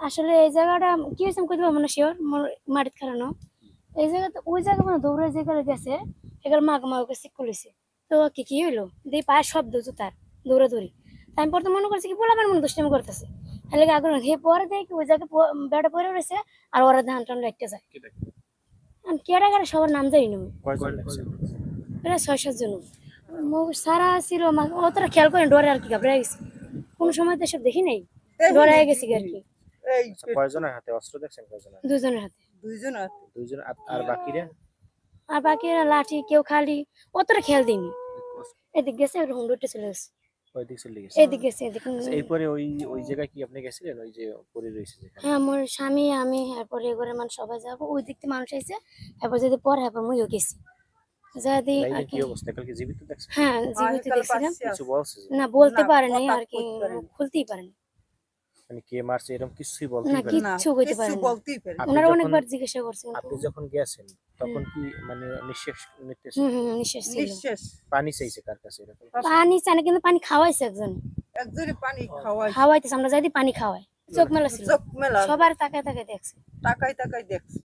আসলে এই জায়গাটা কি হয়েছে আমি কইতে পারবো না শিওর মাটিত খারানো এই জায়গাতে ওই জায়গা মানে দৌড়ে যে করে গেছে এগুলো মা ওকে চেক করেছে তো কি হইলো দিয়ে পায়ের শব্দ জুতার দৌড়াদৌড়ি আমি পরে মনে করছি কি বলাবার মনে দুষ্টামি করতেছে তাহলে আগ্রহ হে পরে দেখি ওই জায়গায় বেড়া পরে রয়েছে আর ওরা ধান টান একটা যায় আমি কেডা কেডা সবার নাম জানি না প্রায় ৬-৭ জন সারা ছিল অতটা খেয়াল করে ডরে আর কি ঘাবড়ে গেছি কোনো সময় তো এসব দেখি নাই ডরে গেছি আর কি কয়জনের হাতে অস্ত্র দেখছেন? কয়জনের? দুজনের হাতে দুইজন। আর বাকিরা? আর বাকিরা লাঠি কেউ খালি অতটা খেয়াল দিইনি এদিক গেছে হুন্ডুরটা চলে গেছে ওইদিক চলে গেছে। এদিক গেছে এদিক এরপরে ওই জায়গায় কি আপনি গেছিলেন? ওই যে পড়ে রয়েছে যেখানে? হ্যাঁ মোর স্বামী আমি এরপরে ঘরে মানে সবাই যাবো ওই দিক থেকে মানুষ আইছে এরপর যদি পরে এরপর মুইও গেছি যদি আর কি কি অবস্থা? কালকে জীবিত দেখছেন? হ্যাঁ জীবিত দেখছিলাম কিছু বলছে যে? না বলতে পারে নাই আর কি খুলতেই পারেনি মানে কে মারছে এরকম কিছুই বলতে না পারে না? কিচ্ছু কইতে পারে না ওনারা অনেকবার জিজ্ঞাসা করছে আপনি যখন গেছেন তখন কি মানে নিঃশ্বাস নিতেছে? নিঃশ্বাস ছিল পানি চাইছে কার কাছে এরকম? পানি চানে কিন্তু পানি খাওয়াইছে একজনে পানি খাওয়াইতেছে আমরা যাইতে পানি খাওয়াই চোখ মেলা ছিল চোখ মেলা সবার তাকায় তাকায় দেখছে তাকাই দেখছে